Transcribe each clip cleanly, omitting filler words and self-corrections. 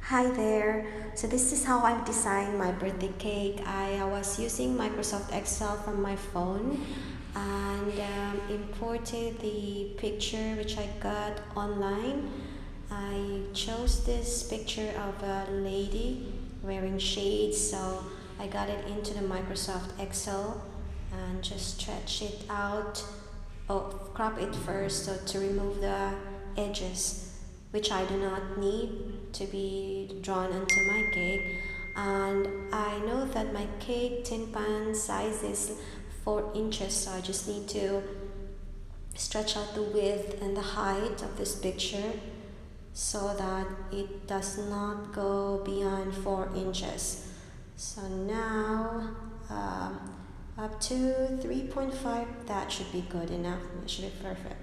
Hi there. So this is how I've designed my birthday cake. I was using Microsoft Excel from my phone and imported the picture which I got online. I chose this picture of a lady wearing shades, so I got it into the Microsoft Excel and just stretch it out. Oh, crop it first so to remove the edges which I do not need to be drawn onto my cake. And I know that my cake tin pan size is 4 inches, so I just need to stretch out the width and the height of this picture so that it does not go beyond 4 inches. So now up to 3.5, that should be good enough. It should be perfect.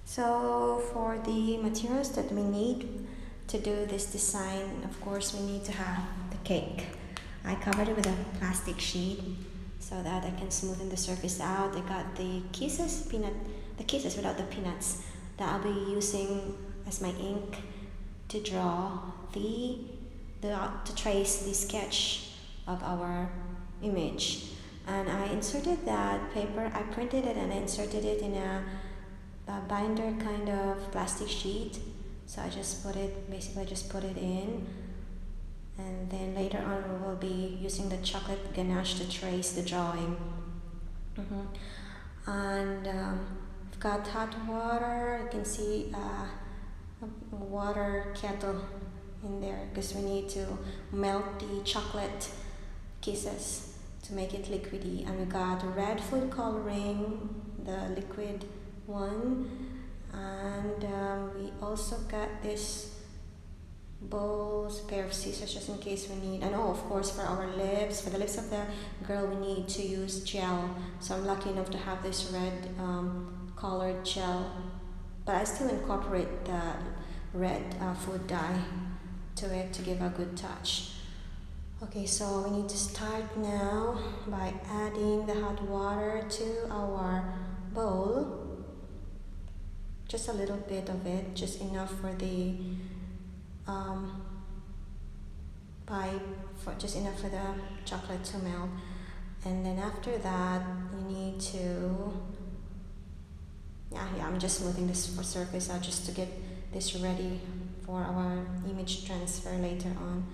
So for the materials that we need to do this design, of course we need to have the cake. I covered it with a plastic sheet so that I can smoothen the surface out. I got the the kisses without the peanuts that I'll be using as my ink to draw to trace the sketch of our image. And I inserted that paper, I printed it and I inserted it in a binder kind of plastic sheet. So I just put it in, and then later on we will be using the chocolate ganache to trace the drawing. And I've got hot water. You can see a water kettle in there because we need to melt the chocolate kisses to make it liquidy. And we got red food coloring, the liquid one, and we also got this bowls, pair of scissors just in case we need. And oh, of course, for the lips of the girl, we need to use gel. So I'm lucky enough to have this red colored gel, but I still incorporate the red food dye to it to give a good touch. Okay, so we need to start now by adding the hot water to our bowl. Just a little bit of it, just enough for the just enough for the chocolate to melt. And then after that, you need to I'm just smoothing this surface out just to get this ready for our image transfer later on.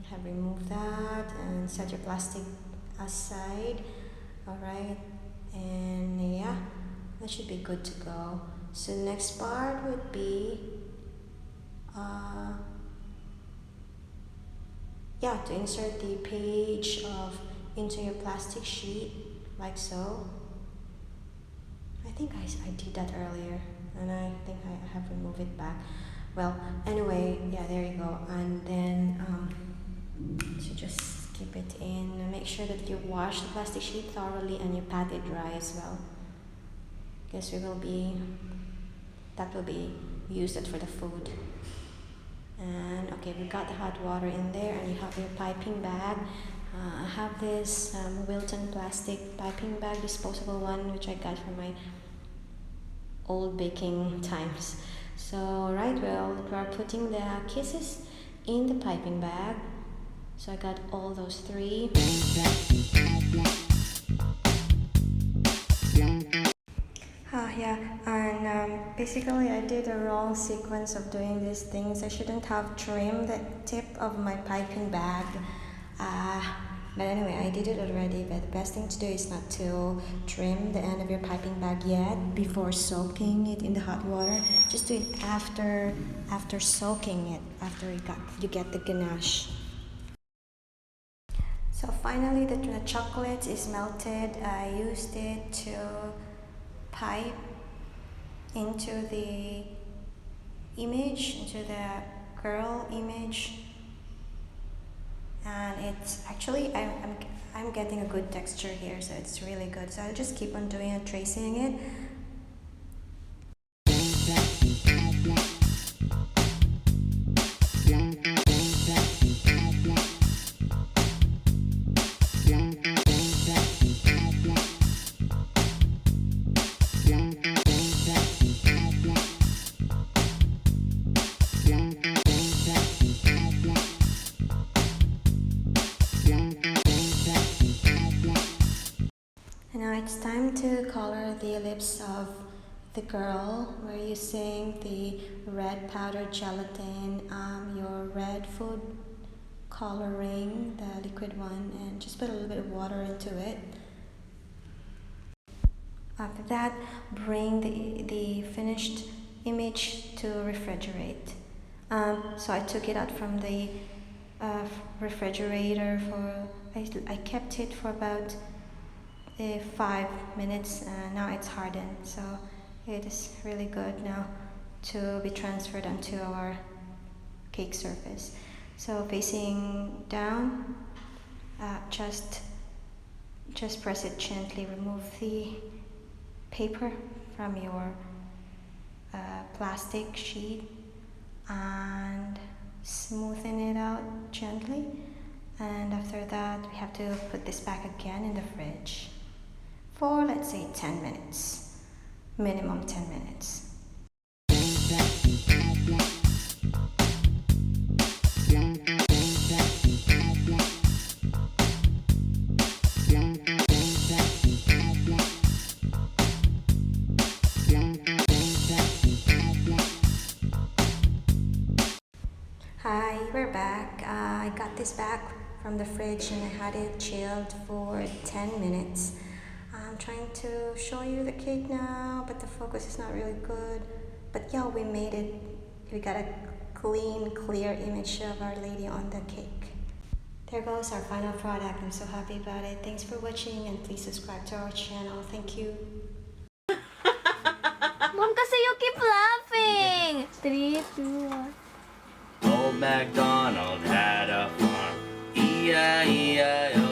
I have removed that and set your plastic aside. Alright, and yeah, that should be good to go. So the next part would be to insert the page into your plastic sheet like so. I think I did that earlier and I think I have removed it back. Well, anyway, yeah, there you go. And then so just keep it in and make sure that you wash the plastic sheet thoroughly and you pat it dry as well, because that will be used it for the food. And okay, we got the hot water in there, and you have your piping bag. I have this Wilton plastic piping bag, disposable one, which I got from my old baking times. So right, well, we are putting the kisses in the piping bag. So I got all those 3. Yeah, and basically I did a wrong sequence of doing these things. I shouldn't have trimmed the tip of my piping bag. But anyway, I did it already, but the best thing to do is not to trim the end of your piping bag yet before soaking it in the hot water. Just do it after soaking it, after you get the ganache. So finally the chocolate is melted. I used it to pipe into the image, into the girl image, and it's actually I'm getting a good texture here, so it's really good. So I'll just keep on doing it, tracing it. it's time to color the lips of the girl. We're using the red powdered gelatin, your red food coloring, the liquid one, and just put a little bit of water into it. After that, bring the finished image to refrigerate. So I took it out from the refrigerator I kept it for about 5 minutes. Now it's hardened, so it is really good now to be transferred onto our cake surface. So facing down, just press it gently, remove the paper from your plastic sheet and smoothen it out gently. And after that, we have to put this back again in the fridge for, let's say, 10 minutes, minimum 10 minutes. Hi, we're back. I got this back from the fridge and I had it chilled for 10 minutes. I'm trying to show you the cake now, but the focus is not really good. But yeah, we made it. We got a clean, clear image of Our Lady on the cake. There goes our final product. I'm so happy about it. Thanks for watching and please subscribe to our channel. Thank you. Mom, kasi you keep laughing. 3, 2, 1. Old MacDonald had a farm, E-I-E-I-O.